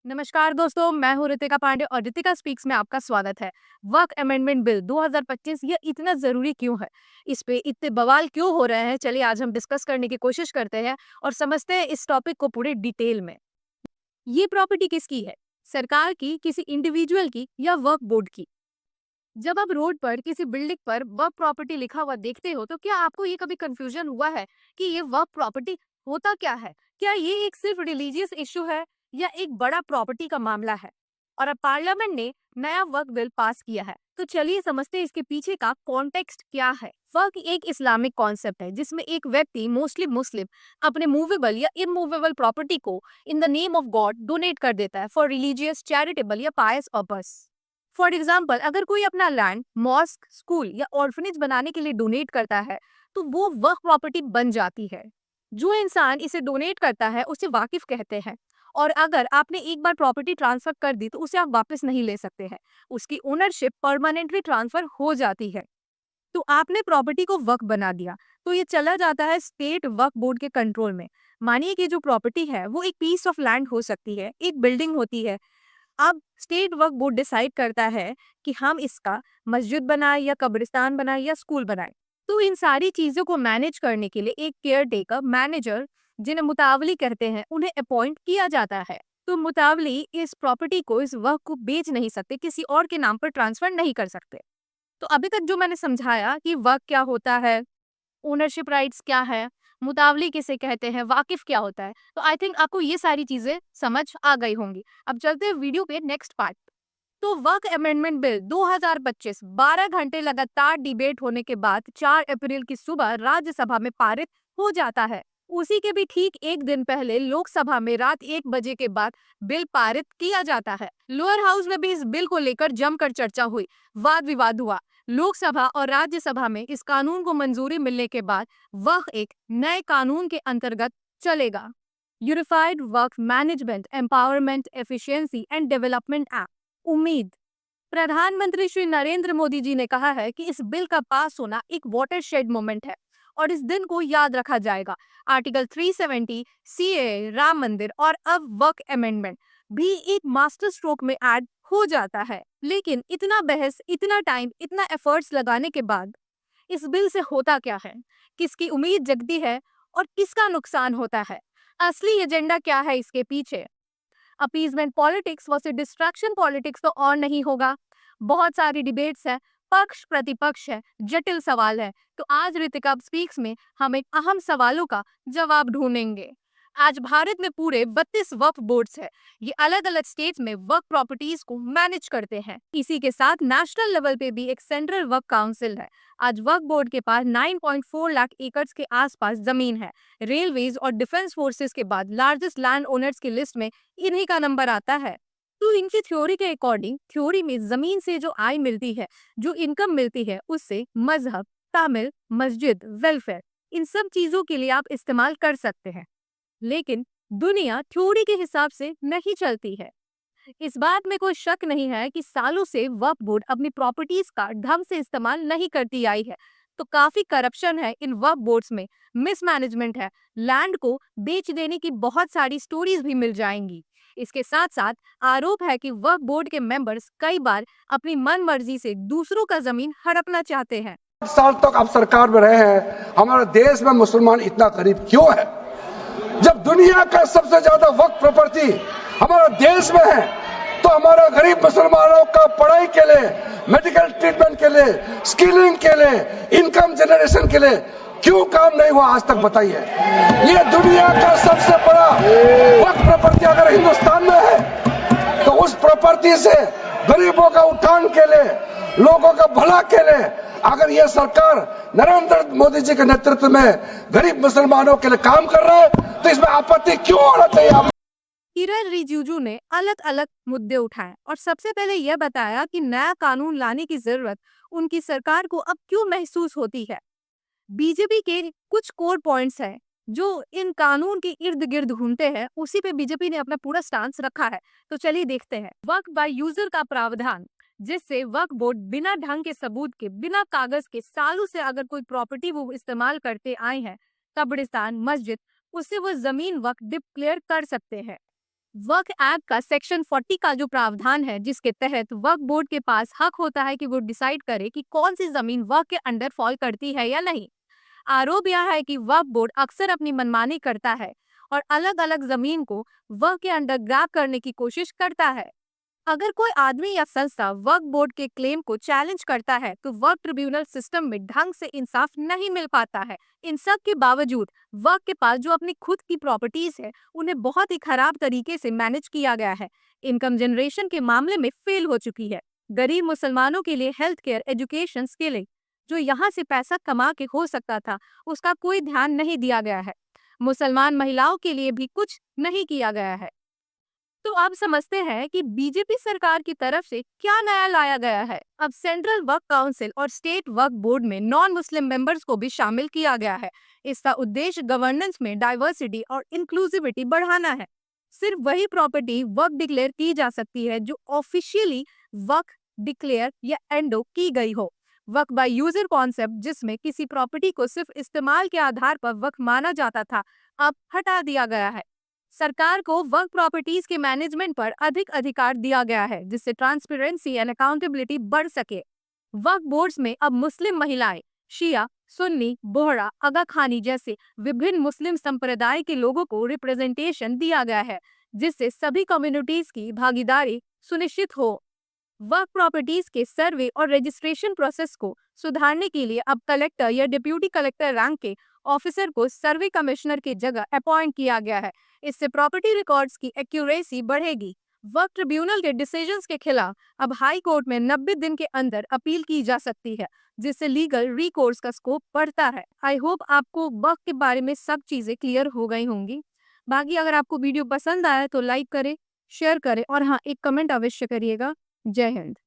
नमस्कार दोस्तों, मैं हूँ रितिका पांडे और रितिका स्पीक्स में आपका स्वागत है। वक्फ अमेंडमेंट बिल 2025 ये इतना जरूरी क्यों है? इस पे इतने बवाल क्यों हो रहे हैं? चलिए आज हम डिस्कस करने की कोशिश करते हैं और समझते हैं इस टॉपिक को पूरे डिटेल में। ये प्रॉपर्टी किसकी है? सरकार की, किसी इंडिविजुअल की या वक्फ बोर्ड की? जब आप रोड पर किसी बिल्डिंग पर वक्फ प्रॉपर्टी लिखा हुआ देखते हो तो क्या आपको ये कभी कंफ्यूजन हुआ है कि ये वक्फ प्रॉपर्टी होता क्या है? क्या ये एक सिर्फ रिलीजियस इशू है या एक बड़ा प्रॉपर्टी का मामला है? और अब पार्लियामेंट ने नया वक्फ बिल पास किया है, तो चलिए समझते हैं इसके पीछे का कॉन्टेक्स्ट क्या है। वक्फ एक इस्लामिक कॉन्सेप्ट है जिसमें एक व्यक्ति, मोस्टली मुस्लिम, अपने मूवेबल या इमूवेबल प्रॉपर्टी को in the name of God donate कर देता है फॉर रिलीजियस, चैरिटेबल या पायस पर्पस। फॉर एग्जाम्पल, अगर कोई अपना लैंड मॉस्क, स्कूल या ऑर्फनेज बनाने के लिए डोनेट करता है तो वो वक्फ प्रॉपर्टी बन जाती है। जो इंसान इसे डोनेट करता है उसे वाकिफ कहते हैं, और अगर आपने एक बार प्रॉपर्टी ट्रांसफर कर दी तो उसे आप वापस नहीं ले सकते हैं। उसकी ओनरशिप परमानेंटली ट्रांसफर हो जाती है। तो आपने प्रॉपर्टी को वक्फ बना दिया तो ये चला जाता है स्टेट वक्फ बोर्ड के कंट्रोल में। मानिए कि जो प्रॉपर्टी है वो एक पीस ऑफ लैंड हो सकती है, एक बिल्डिंग होती है। अब स्टेट वक्फ बोर्ड डिसाइड करता है कि हम इसका मस्जिद बनाए या कब्रिस्तान बनाए या स्कूल बनाए। तो इन सारी चीजों को मैनेज करने के लिए एक केयर टेकर, मैनेजर, जिन्हें मुतावली कहते हैं, उन्हें अपॉइंट किया जाता है। तो मुतावली इस प्रॉपर्टी को, इस वक्फ को बेच नहीं सकते, किसी और के नाम पर ट्रांसफर नहीं कर सकते। तो अभी तक जो मैंने समझाया कि वक्फ क्या होता है, ओनरशिप राइट्स क्या है, मुतावली किसे कहते हैं, वाकिफ क्या होता है, तो आई थिंक आपको ये सारी चीजें समझ आ गई होंगी। अब चलते हैं वीडियो पे नेक्स्ट पार्ट। तो वक्फ अमेंडमेंट बिल 2025 12 घंटे लगातार डिबेट होने के बाद 4 अप्रैल की सुबह राज्यसभा में पारित हो जाता है। उसी के भी ठीक एक दिन पहले लोकसभा में रात 1 बजे के बाद बिल पारित किया जाता है। लोअर हाउस में भी इस बिल को लेकर जमकर चर्चा हुई, वाद विवाद हुआ। लोकसभा और राज्यसभा में इस कानून को मंजूरी मिलने के बाद वक्फ एक नए कानून के अंतर्गत चलेगा, unified Waqf management, empowerment, efficiency and development act. उम्मीद, प्रधानमंत्री श्री नरेंद्र मोदी जी ने कहा है कि इस बिल का पास होना एक वाटरशेड मोमेंट है और इस दिन को याद रखा जाएगा। आर्टिकल 370, सीएए, राम मंदिर और अब वक्फ अमेंडमेंट भी एक मास्टर स्ट्रोक में ऐड हो जाता है। लेकिन इतना बहस, इतना टाइम, इतना एफर्ट्स लगाने के बाद इस बिल से होता क्या है? किसकी उम्मीद जगती है और किसका नुकसान होता है? असली एजेंडा क्या है इसके पीछे? Appeasement politics versus distraction politics तो और नहीं होगा। बहुत सारी डिबेट्स है, पक्ष प्रतिपक्ष है, जटिल सवाल है। तो आज ऋतिका स्पीक्स में हम एक अहम सवालों का जवाब ढूंढेंगे। आज भारत में पूरे 32 वक्फ बोर्ड्स है। ये अलग अलग स्टेट्स में वक्फ प्रॉपर्टीज को मैनेज करते हैं। इसी के साथ नेशनल लेवल पे भी एक सेंट्रल वक्फ काउंसिल है। आज वक्फ बोर्ड के पास 9.4 लाख एकड़ के आसपास जमीन है। रेलवेज और डिफेंस फोर्सेस के बाद लार्जेस्ट लैंड ओनर्स की लिस्ट में इन्हीं का नंबर आता है। तो इनकी थ्योरी के अकॉर्डिंग, थ्योरी में जमीन से जो आय मिलती है, जो इनकम मिलती है, उससे मजहब, तामिल, मस्जिद, वेलफेयर, इन सब चीजों के लिए आप इस्तेमाल कर सकते हैं। लेकिन दुनिया थ्योरी के हिसाब से नहीं चलती है। इस बात में कोई शक नहीं है कि सालों से वक्फ बोर्ड अपनी प्रॉपर्टीज का ढंग से इस्तेमाल नहीं करती आई है। तो काफी करप्शन है इन वक्फ बोर्ड्स में, मिसमैनेजमेंट है, लैंड को बेच देने की बहुत सारी स्टोरीज भी मिल जाएंगी। इसके साथ साथ आरोप है कि वक्फ बोर्ड के मेंबर्स कई बार अपनी मन मर्जी से दूसरों का जमीन हड़पना चाहते हैं। 8 साल तक आप सरकार में रहे हैं, हमारे देश में मुसलमान इतना गरीब क्यों है? जब दुनिया का सबसे ज्यादा वक्फ प्रॉपर्टी हमारे देश में है, तो हमारे गरीब मुसलमानों का पढ़ाई के लिए, मेडिकल ट्रीटमेंट के लिए, स्किलिंग के लिए, इनकम जनरेशन के लिए क्यों काम नहीं हुआ आज तक? बताइए। ये दुनिया का सबसे बड़ा वक्फ प्रॉपर्टी अगर हिंदुस्तान में है तो उस प्रॉपर्टी से गरीबों का उत्थान के लिए, लोगों का भला के लिए अगर ये सरकार नरेंद्र मोदी जी के नेतृत्व में गरीब मुसलमानों के लिए काम कर रहा है तो इसमें आपत्ति क्यों होना चाहिए? किरण रिजिजू ने अलग अलग मुद्दे उठाए और सबसे पहले यह बताया कि नया कानून लाने की जरूरत उनकी सरकार को अब क्यों महसूस होती है। बीजेपी के कुछ कोर पॉइंट्स हैं जो इन कानून के इर्द गिर्द घूमते हैं, उसी पे बीजेपी ने अपना पूरा स्टांस रखा है। तो चलिए देखते हैं। वक्फ बाय यूजर का प्रावधान, जिससे वक्फ बोर्ड बिना ढंग के सबूत के, बिना कागज के, सालों से अगर कोई प्रॉपर्टी वो इस्तेमाल करते आए हैं, कब्रिस्तान, मस्जिद, उससे वो जमीन वक्फ डिक्लेयर कर सकते हैं। वक्फ एक्ट का सेक्शन 40 का जो प्रावधान है, जिसके तहत वक्फ बोर्ड के पास हक होता है कि वो डिसाइड करे कि कौन सी जमीन वक्फ के अंडर फॉल करती है या नहीं। आरोप यह है कि वक्फ बोर्ड अक्सर अपनी मनमानी करता है और अलग अलग जमीन को वक्फ के अंडर ग्रैब करने की कोशिश करता है। अगर कोई आदमी या संस्था वक्फ बोर्ड के क्लेम को चैलेंज करता है तो वक्फ ट्रिब्यूनल सिस्टम में ढंग से इंसाफ नहीं मिल पाता है। इन सब के बावजूद वक्फ के पास जो अपनी खुद की प्रॉपर्टीज है, उन्हें बहुत ही खराब तरीके से मैनेज किया गया है। इनकम जनरेशन के मामले में फेल हो चुकी है। गरीब मुसलमानों के लिए हेल्थ केयर, एजुकेशन, स्किलिंग, जो यहाँ से पैसा कमा के हो सकता था, उसका कोई ध्यान नहीं दिया गया है। मुसलमान महिलाओं के लिए भी कुछ नहीं किया गया है। तो आप समझते हैं कि बीजेपी सरकार की तरफ से क्या नया लाया गया है। अब सेंट्रल वक्फ काउंसिल और स्टेट वक्फ बोर्ड में नॉन मुस्लिम मेंबर्स को भी शामिल किया गया है। इसका उद्देश्य गवर्नेंस में डाइवर्सिटी और इंक्लूसिविटी बढ़ाना है। सिर्फ वही प्रॉपर्टी वक्फ डिक्लेयर की जा सकती है जो ऑफिशियली वक्फ डिक्लेयर या एंडो की गई हो। वक्फ बाय यूजर कॉन्सेप्ट, जिसमें किसी प्रॉपर्टी को सिर्फ इस्तेमाल के आधार पर वक्फ माना जाता था, अब हटा दिया गया है। सरकार को वक्फ प्रॉपर्टीज के मैनेजमेंट पर अधिक अधिकार दिया गया है, जिससे ट्रांसपेरेंसी एंड अकाउंटेबिलिटी बढ़ सके। वक्फ बोर्ड्स में अब मुस्लिम महिलाएं, शिया, सुन्नी, बोहरा, आगा खानी जैसे विभिन्न मुस्लिम संप्रदाय के लोगों को रिप्रेजेंटेशन दिया गया है, जिससे सभी कम्युनिटीज की भागीदारी सुनिश्चित हो। वक्फ प्रॉपर्टीज के सर्वे और रजिस्ट्रेशन प्रोसेस को सुधारने के लिए अब कलेक्टर या डिप्यूटी कलेक्टर रैंक के ऑफिसर को सर्वे कमिश्नर की जगह अपॉइंट किया गया है। इससे प्रॉपर्टी रिकॉर्ड्स की एक्यूरेसी बढ़ेगी। वक्फ ट्रिब्यूनल के डिसीजंस के खिलाफ अब हाई कोर्ट में 90 दिन के अंदर अपील की जा सकती है, जिससे लीगल रिकोर्स का स्कोप बढ़ता है। आई होप आपको वक्फ के बारे में सब चीजें क्लियर हो गई होंगी। बाकी अगर आपको वीडियो पसंद आया तो लाइक करें, शेयर करें और हाँ, एक कमेंट अवश्य करिएगा। जय हिंद।